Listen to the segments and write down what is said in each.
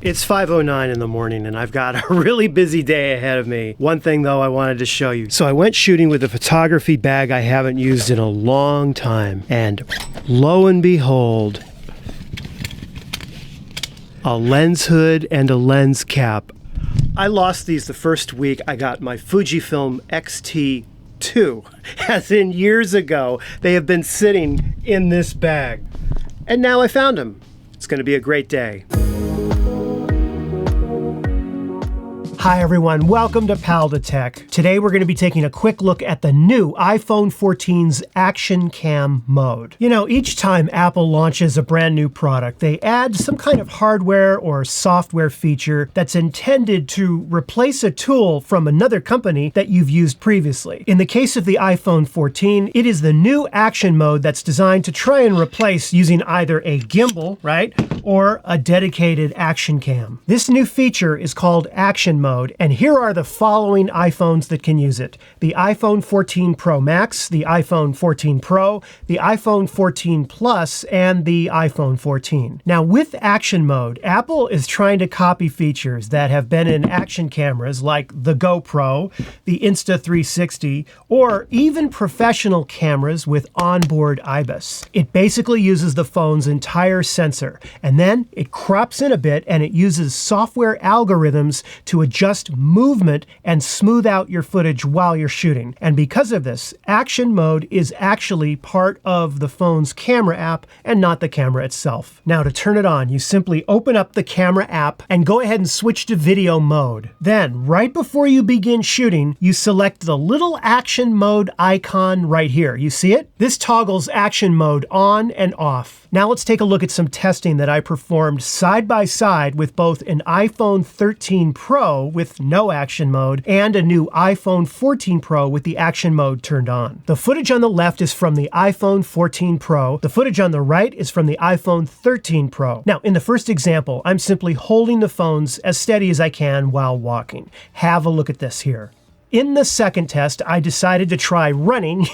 It's 5:09 in the morning and I've got a really busy day ahead of me. One thing though I wanted to show you. So I went shooting with a photography bag I haven't used in a long time, and lo and behold, a lens hood and a lens cap. I lost these the first week I got my Fujifilm X-T2, as in years ago. They have been sitting in this bag. And now I found them. It's going to be a great day. Hi everyone, welcome to Pal to Tech. Today we're going to be taking a quick look at the new iPhone 14's Action Cam mode. You know, each time Apple launches a brand new product, they add some kind of hardware or software feature that's intended to replace a tool from another company that you've used previously. In the case of the iPhone 14, it is the new Action mode that's designed to try and replace using either a gimbal, right, or a dedicated Action Cam. This new feature is called Action Mode, and here are the following iPhones that can use it: the iPhone 14 Pro Max, the iPhone 14 Pro, the iPhone 14 Plus, and the iPhone 14. Now with Action Mode, Apple is trying to copy features that have been in action cameras like the GoPro, the Insta360, or even professional cameras with onboard IBIS. It basically uses the phone's entire sensor, and then it crops in a bit and it uses software algorithms to adjust movement and smooth out your footage while you're shooting. And because of this, Action Mode is actually part of the phone's camera app and not the camera itself. Now to turn it on, you simply open up the camera app and go ahead and switch to video mode. Then, right before you begin shooting, you select the little Action Mode icon right here. You see it? This toggles Action Mode on and off. Now let's take a look at some testing that I performed side by side with both an iPhone 13 Pro with no Action Mode and a new iPhone 14 Pro with the Action Mode turned on. The footage on the left is from the iPhone 14 Pro. The footage on the right is from the iPhone 13 Pro. Now, in the first example, I'm simply holding the phones as steady as I can while walking. Have a look at this here. In the second test, I decided to try running,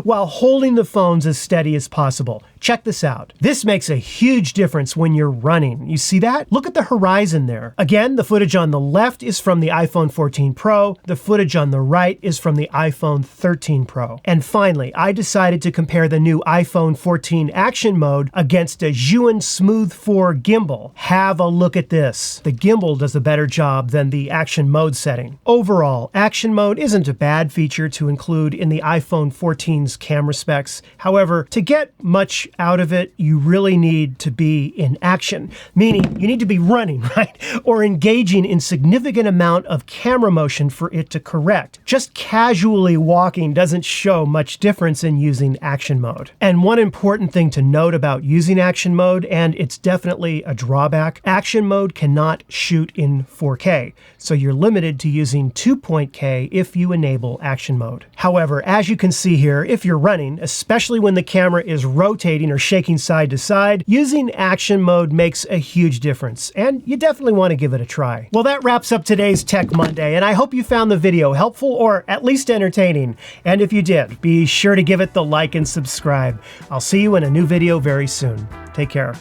while holding the phones as steady as possible. Check this out. This makes a huge difference when you're running. You see that? Look at the horizon there. Again, the footage on the left is from the iPhone 14 Pro. The footage on the right is from the iPhone 13 Pro. And finally, I decided to compare the new iPhone 14 Action Mode against a Zhiyun Smooth 4 gimbal. Have a look at this. The gimbal does a better job than the Action Mode setting. Overall, Action Mode isn't a bad feature to include in the iPhone 14's camera specs. However, to get much out of it, you really need to be in action, meaning you need to be running, right? Or engaging in significant amount of camera motion for it to correct. Just casually walking doesn't show much difference in using Action Mode. And one important thing to note about using Action Mode, and it's definitely a drawback, Action Mode cannot shoot in 4K, so you're limited to using 2.K if you enable Action Mode. However, as you can see here, if you're running, especially when the camera is rotating or shaking side to side, using Action Mode makes a huge difference, and you definitely want to give it a try. Well, that wraps up today's Tech Monday, and I hope you found the video helpful or at least entertaining. And if you did, be sure to give it the like and subscribe. I'll see you in a new video very soon. Take care.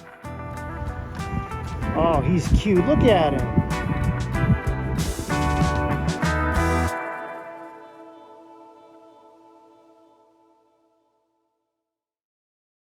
Oh, he's cute. Look at him.